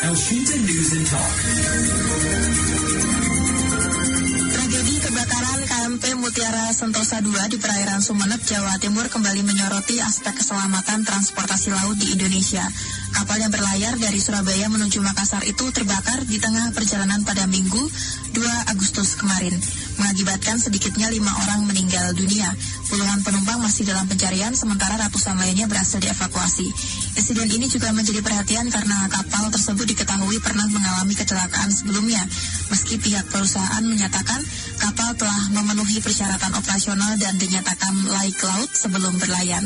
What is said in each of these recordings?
Elshinta News and Talk. Tragedi kebakaran KMP Mutiara Sentosa II di perairan Sumeneb, Jawa Timur kembali menyoroti aspek keselamatan transportasi laut di Indonesia. Kapal yang berlayar dari Surabaya menuju Makassar itu terbakar di tengah perjalanan pada Minggu 2 Agustus kemarin, mengakibatkan sedikitnya 5 orang meninggal dunia. Puluhan penumpang masih dalam pencarian, sementara ratusan lainnya berhasil dievakuasi. Insiden ini juga menjadi perhatian karena kapal tersebut diketahui pernah mengalami kecelakaan sebelumnya. Meski pihak perusahaan menyatakan kapal telah memenuhi persyaratan operasional dan dinyatakan layak laut sebelum berlayar.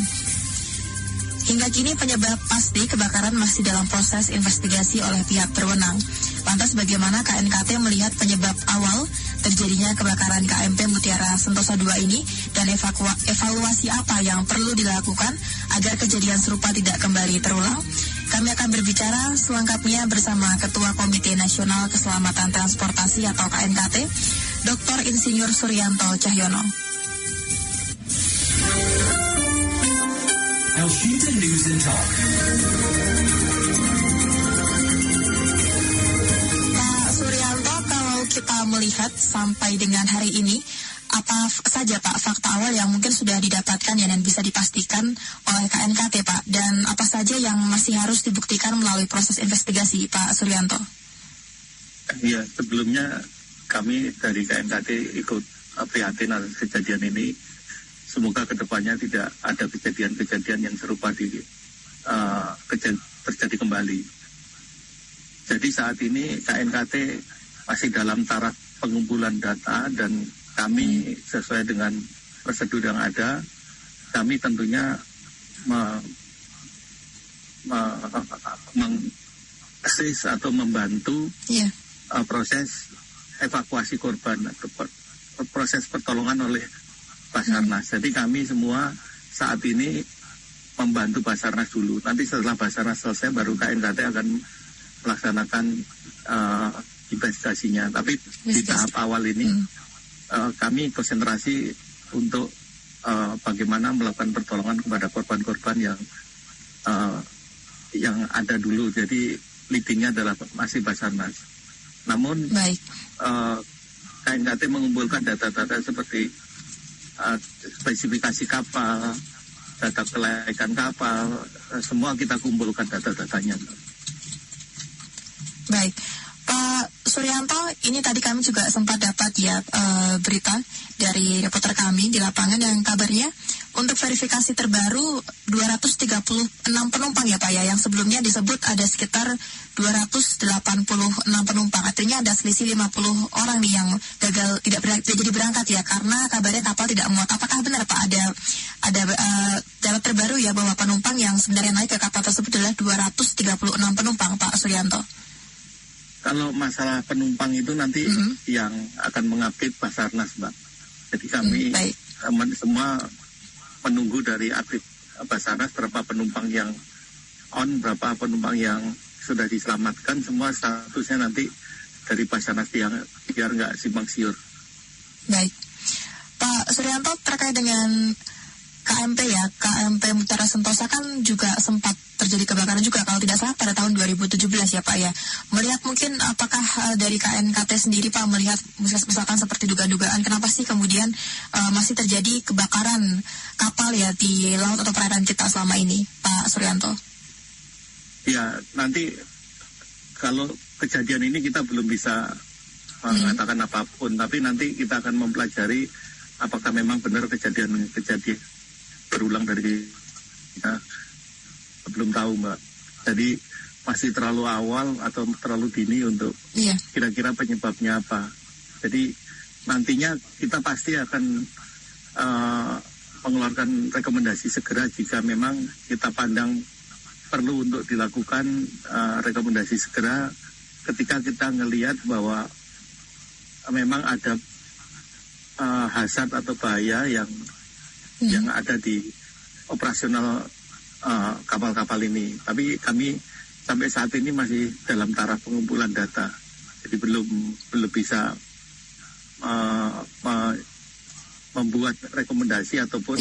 Hingga kini penyebab pasti kebakaran masih dalam proses investigasi oleh pihak berwenang. Lantas bagaimana KNKT melihat penyebab awal terjadinya kebakaran KMP Mutiara Sentosa II ini dan evaluasi apa yang perlu dilakukan agar kejadian serupa tidak kembali terulang? Kami akan berbicara selengkapnya bersama Ketua Komite Nasional Keselamatan Transportasi atau KNKT, Dr. Insinyur Suryanto Cahyono. Elshinta News and Talk. Pak Suryanto, kalau kita melihat sampai dengan hari ini, apa saja Pak fakta awal yang mungkin sudah didapatkan ya dan bisa dipastikan oleh KNKT Pak, dan apa saja yang masih harus dibuktikan melalui proses investigasi Pak Suryanto? Ya, sebelumnya kami dari KNKT ikut prihatin atas kejadian ini. Semoga kedepannya tidak ada kejadian-kejadian yang serupa terjadi kembali. Jadi saat ini KNKT masih dalam taraf pengumpulan data dan kami sesuai dengan prosedur yang ada, kami tentunya meng-assist atau membantu proses evakuasi korban atau proses pertolongan oleh Basarnas. Jadi kami semua saat ini membantu Basarnas dulu. Nanti setelah Basarnas selesai baru KNKT akan melaksanakan investigasinya. Tapi di tahap awal ini kami konsentrasi untuk bagaimana melakukan pertolongan kepada korban-korban yang ada dulu. Jadi leadingnya adalah masih Basarnas. Namun KNKT mengumpulkan data-data seperti spesifikasi kapal, data kelayakan kapal, semua kita kumpulkan data-datanya. Baik, Pak Suryanto, ini tadi kami juga sempat dapat berita dari reporter kami di lapangan yang kabarnya untuk verifikasi terbaru 236 penumpang ya Pak ya, yang sebelumnya disebut ada sekitar 286 penumpang. Artinya ada selisih 50 orang nih yang gagal tidak jadi berangkat ya, karena kabarnya kapal tidak muat. Apakah benar Pak ada data terbaru ya bahwa penumpang yang sebenarnya naik ke kapal tersebut adalah 236 penumpang Pak Suryanto? Kalau masalah penumpang itu nanti yang akan mengupdate Basarnas, Mbak. Jadi kami semua menunggu dari update Basarnas berapa penumpang yang on, berapa penumpang yang sudah diselamatkan, semua statusnya nanti dari Basarnas biar nggak simpang siur. Baik, Pak Suryanto, terkait dengan KMP ya, KMP Mutiara Sentosa kan juga sempat terjadi kebakaran juga kalau tidak salah pada tahun 2017 ya Pak ya. Melihat mungkin apakah dari KNKT sendiri Pak melihat misalkan seperti dugaan-dugaan kenapa sih kemudian masih terjadi kebakaran kapal ya di laut atau perairan kita selama ini Pak Suryanto? Ya, nanti kalau kejadian ini kita belum bisa mengatakan apapun, tapi nanti kita akan mempelajari apakah memang benar kejadian berulang dari kita. Belum tahu Mbak. Jadi masih terlalu awal atau terlalu dini untuk kira-kira penyebabnya apa. Jadi nantinya kita pasti akan mengeluarkan rekomendasi segera jika memang kita pandang perlu untuk dilakukan rekomendasi segera ketika kita ngelihat bahwa memang ada hazard atau bahaya yang ada di operasional kapal-kapal ini. Tapi kami sampai saat ini masih dalam taraf pengumpulan data, jadi belum bisa membuat rekomendasi ataupun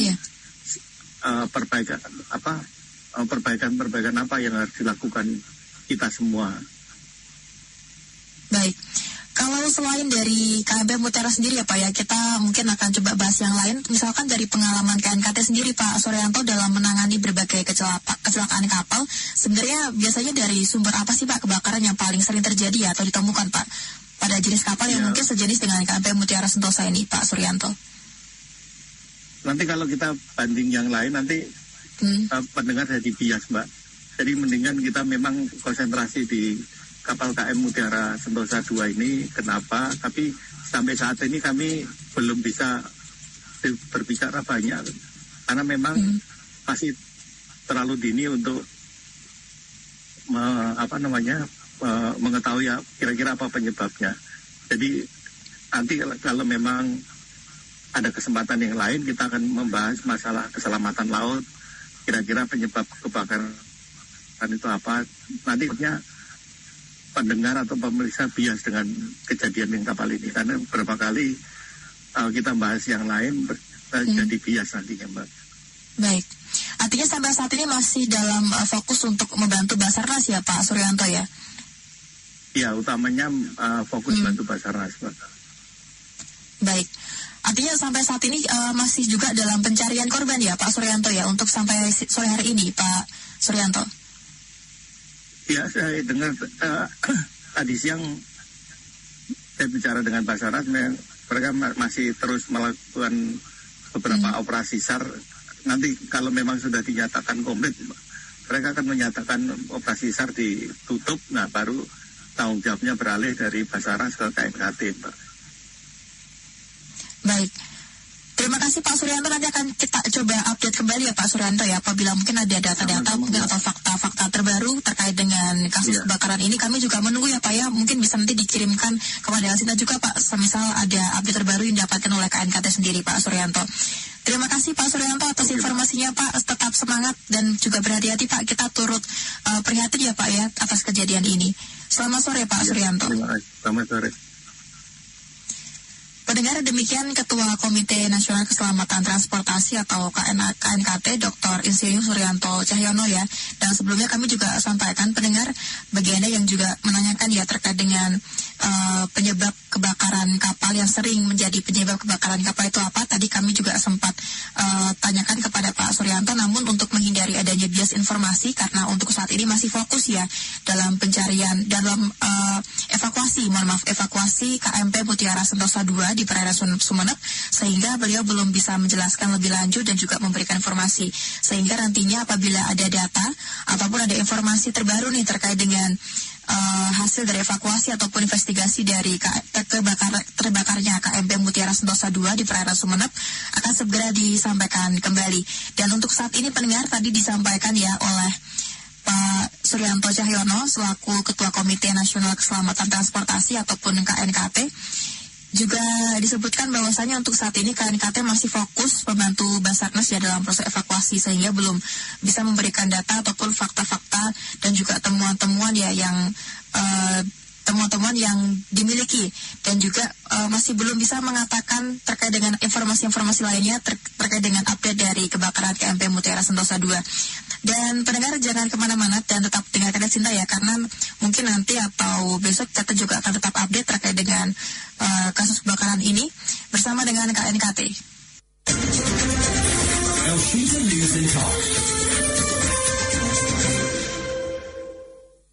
perbaikan apa yang harus dilakukan kita semua. Baik. Kalau selain dari KMP Mutiara sendiri ya Pak ya, kita mungkin akan coba bahas yang lain. Misalkan dari pengalaman KNKT sendiri Pak Suryanto dalam menangani berbagai kecelakaan kapal, sebenarnya biasanya dari sumber apa sih Pak kebakaran yang paling sering terjadi atau ditemukan Pak pada jenis kapal yang mungkin sejenis dengan KMP Mutiara Sentosa ini Pak Suryanto? Nanti kalau kita banding yang lain nanti pendengar jadi bias Mbak. Jadi mendingan kita memang konsentrasi di kapal KM Mutiara Sentosa 2 ini. Kenapa? Tapi sampai saat ini kami belum bisa berbicara banyak karena memang masih terlalu dini untuk mengetahui ya kira-kira apa penyebabnya. Jadi nanti kalau memang ada kesempatan yang lain kita akan membahas masalah keselamatan laut, kira-kira penyebab kebakaran itu apa. Nantinya pendengar atau pemeriksa bias dengan kejadian yang kapal ini karena beberapa kali kita bahas yang lain jadi bias nantinya Mbak. Baik, artinya sampai saat ini masih dalam fokus untuk membantu Basarnas ya Pak Suryanto ya? Ya, utamanya fokus bantu Basarnas Mbak. Baik, artinya sampai saat ini masih juga dalam pencarian korban ya Pak Suryanto ya untuk sampai sore hari ini Pak Suryanto? Ya, saya dengar tadi siang saya bicara dengan Basarnas, mereka masih terus melakukan beberapa operasi SAR. Nanti kalau memang sudah dinyatakan komplit, mereka akan menyatakan operasi SAR ditutup, nah baru tanggung jawabnya beralih dari Basarnas ke KNKT, Pak. Baik. Terima kasih Pak Suryanto, nanti akan kita coba update kembali ya Pak Suryanto ya, apabila mungkin ada data-data mungkin atau fakta-fakta terbaru terkait dengan kasus kebakaran ini. Kami juga menunggu ya Pak ya, mungkin bisa nanti dikirimkan kepada Elsinta juga Pak, semisal ada update terbaru yang didapatkan oleh KNKT sendiri Pak Suryanto. Terima kasih Pak Suryanto atas informasinya Pak, tetap semangat dan juga berhati-hati Pak, kita turut prihatin ya Pak ya atas kejadian ini. Selamat sore Pak Suryanto. Terima kasih, selamat sore. Pendengar, demikian Ketua Komite Nasional Keselamatan Transportasi atau KNKT Dr. Insinyur Suryanto Cahyono ya. Dan sebelumnya kami juga sampaikan pendengar bagi Anda yang juga menanyakan ya terkait dengan penyebab kebakaran kapal yang sering menjadi penyebab kebakaran kapal itu apa. Tadi kami juga sempat tanyakan kepada Pak Suryanto, namun untuk menghindari adanya bias informasi karena untuk saat ini masih fokus ya dalam pencarian, dalam evakuasi KMP Mutiara Sentosa 2 di perairan Sumeneb, sehingga beliau belum bisa menjelaskan lebih lanjut dan juga memberikan informasi. Sehingga nantinya apabila ada data ataupun ada informasi terbaru nih terkait dengan hasil dari evakuasi ataupun investigasi dari terbakarnya KMP Mutiara Sentosa 2 di perairan Sumeneb akan segera disampaikan kembali. Dan untuk saat ini pendengar tadi disampaikan ya oleh Pak Suryanto Cahyono selaku Ketua Komite Nasional Keselamatan Transportasi ataupun KNKT, juga disebutkan bahwasanya untuk saat ini KNKT masih fokus membantu Basarnas ya dalam proses evakuasi, sehingga belum bisa memberikan data ataupun fakta-fakta dan juga temuan-temuan ya yang temuan-temuan yang dimiliki, dan juga masih belum bisa mengatakan terkait dengan informasi-informasi lainnya terkait dengan update dari kebakaran KMP Mutiara Sentosa 2. Dan pendengar jangan kemana-mana dan tetap dengarkan Cinta ya, karena mungkin nanti atau besok kita juga akan tetap update terkait dengan kasus kebakaran ini bersama dengan KNKT. Elsinta News and Talk.